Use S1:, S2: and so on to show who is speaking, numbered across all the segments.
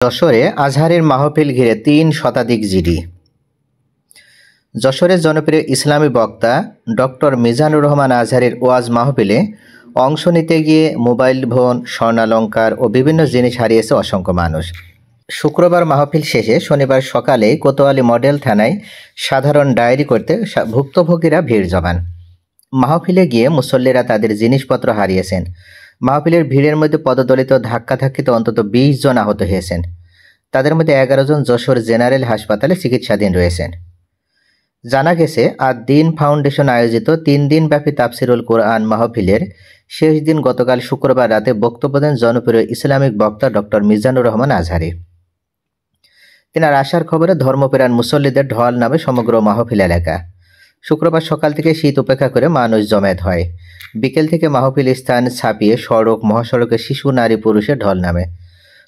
S1: যশোরে আজহারের মাহফিল ঘিরে ৩ শতাধিক জিডি। যশোরের জনপ্রিয় ইসলামী বক্তা ডক্টর মিজানুর রহমান আজহারের ওয়াজ মাহফিলে অংশ নিতে গিয়ে মোবাইল ফোন, স্বর্ণালংকার ও বিভিন্ন জিনিস হারিয়েছে অসংখ্য মানুষ। শুক্রবার মাহফিল শেষে শনিবার সকালে কোতোয়ালি মডেল থানায় সাধারণ ডায়েরি করতে ভুক্তভোগীরা ভিড় জমান। মাহফিলে গিয়ে মুসল্লিরা তাদের জিনিসপত্র হারিয়েছেন। মাহফিলের ভিড়ের মধ্যে পদদলিত ধাক্কাধাক্কিতে অন্তত ২০ জন আহত হয়েছেন। তাদের মধ্যে ১১ জন যশোর জেনারেল হাসপাতালে চিকিৎসাধীন রয়েছেন। জানা গেছে, আদ-দ্বীন ফাউন্ডেশন আয়োজিত ৩ দিনব্যাপী তাফসিরুল কোরআন মাহফিলের শেষ দিন গতকাল শুক্রবার রাতে বক্তব্য দেন জনপ্রিয় ইসলামিক বক্তা ডক্টর মিজানুর রহমান আজহারি। তিনার আসার খবরে ধর্মপ্রাণ মুসল্লিদের ঢল নামে সমগ্র মাহফিল এলাকা। শুক্রবার সকাল থেকে শীত উপেক্ষা করে মানুষ জমায়েত হয়। বিকেল থেকে মাহফিল স্থান ছাপিয়ে সড়ক, মহাসড়কে শিশু, নারী, পুরুষের ঢল নামে।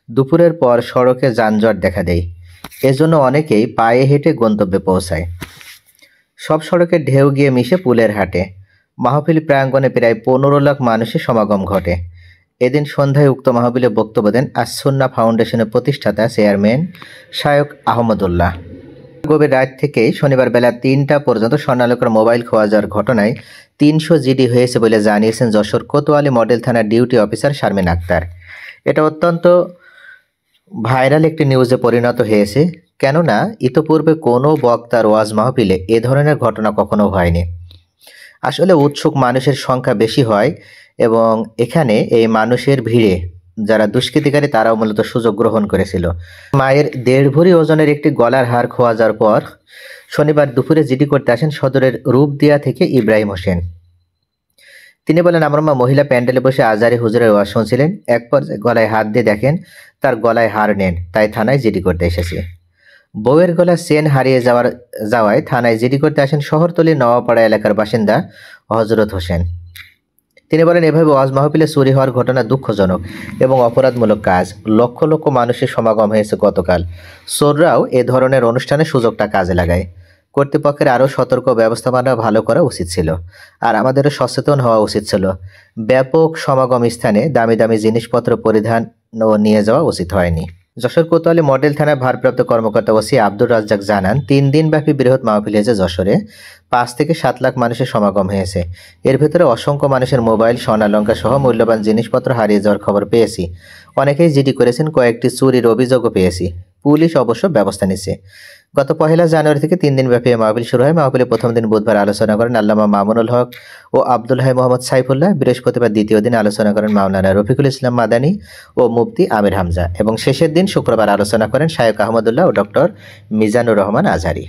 S1: দুপুরের পর সড়কে যানজট দেখা দেয়। এজন্য অনেকেই পায়ে হেঁটে গন্তব্যে পৌঁছায়। সব সড়কে ঢেউ গিয়ে মিশে পুলের হাটে। মাহফিল প্রাঙ্গণে প্রায় ১৫ লাখ মানুষের সমাগম ঘটে। এদিন সন্ধ্যায় উক্ত মাহফিলে বক্তব্য দেন আস-সুন্নাহ ফাউন্ডেশনের প্রতিষ্ঠাতা চেয়ারম্যান শায়খ আহমদুল্লাহ। গভীর রাত থেকেই শনিবার বেলা ৩টা পর্যন্ত স্বর্ণালংকার মোবাইল খোয়া যাওয়ার ঘটনায় ৩০০ জিডি হয়েছে বলে জানিয়েছেন যশোর কোতোয়ালি মডেল থানার ডিউটি অফিসার শারমিন আক্তার। এটা অত্যন্ত ভাইরাল একটি নিউজে পরিণত হয়েছে, কেননা ইতোপূর্বে কোনো বক্তার ওয়াজ মাহফিলে এ ধরনের ঘটনা কখনো হয়নি। আসলে উৎসুক মানুষের সংখ্যা বেশি হয় এবং এখানে এই মানুষের ভিড়ে যারা দুষ্কৃতিকারী তারাও মূলত সুযোগ গ্রহণ করেছিল। মায়ের ১.৫ ভরি ওজনের একটি গলার হার খোয়া যাওয়ার পর শনিবার দুপুরে জিডি করতে আসেন সদরের রূপদিয়া থেকে ইব্রাহিম হোসেন। তিনি বলেন, আমার মা মহিলা প্যান্ডেলে বসে আজহারি হুজুরের ওয়াজ শুনছিলেন। এক পর্যায়ে গলায় হাত দিয়ে দেখেন তার গলায় হার নেন, তাই থানায় জিডি করতে এসেছি। বউয়ের গলা চেন হারিয়ে যাওয়ায় থানায় জিডি করতে আসেন শহরতলির নওয়াপাড়া এলাকার বাসিন্দা হজরত হোসেন। তিনি বলেন, এভাবে ওয়াজ মাহফিলে চুরি হওয়ার ঘটনা দুঃখজনক এবং অপরাধমূলক কাজ। লক্ষ লক্ষ মানুষের সমাগম হয়েছে গতকাল। চোররাও এ ধরনের অনুষ্ঠানে সুযোগটা কাজে লাগায়। কর্তৃপক্ষের আরও সতর্ক ব্যবস্থাপনা ভালো করা উচিত ছিল, আর আমাদেরও সচেতন হওয়া উচিত ছিল। ব্যাপক সমাগম স্থানে দামি দামি জিনিসপত্র পরিধান ও নিয়ে যাওয়া উচিত হয়নি। যশোর কোতোয়ালি মডেল থানার ভারপ্রাপ্ত কর্মকর্তা ওসি আব্দুর রাজ্জাক জানান, ৩ দিনব্যাপী বৃহৎ মাহফিল হয়েছে যশোরে। ৫ থেকে ৭ লাখ মানুষের সমাগম হয়েছে। এর ভেতরে অসংখ্য মানুষের মোবাইল, স্বর্ণালংকার সহ মূল্যবান জিনিসপত্র হারিয়ে যাওয়ার খবর পেয়েছি। অনেকেই জিডি করেছেন, কয়েকটি চুরির অভিযোগও পেয়েছি। পুলিশ অবশ্য ব্যবস্থা নিচ্ছে। গত ১ জানুয়ারি থেকে ৩ দিনব্যাপী মাহফিল শুরু হয়। মাহফিলে প্রথম দিন বুধবার আলোচনা করেন আল্লামা মামুনুল হক ও আব্দুল হাই মোহাম্মদ সাইফুল্লাহ। বৃহস্পতিবার দ্বিতীয় দিন আলোচনা করেন মাওলানা রফিকুল ইসলাম মাদানী ও মুফতি আমির হামজা, এবং শেষের দিন শুক্রবার আলোচনা করেন শায়খ আহমদুল্লাহ ও ডক্টর মিজানুর রহমান আজহারি।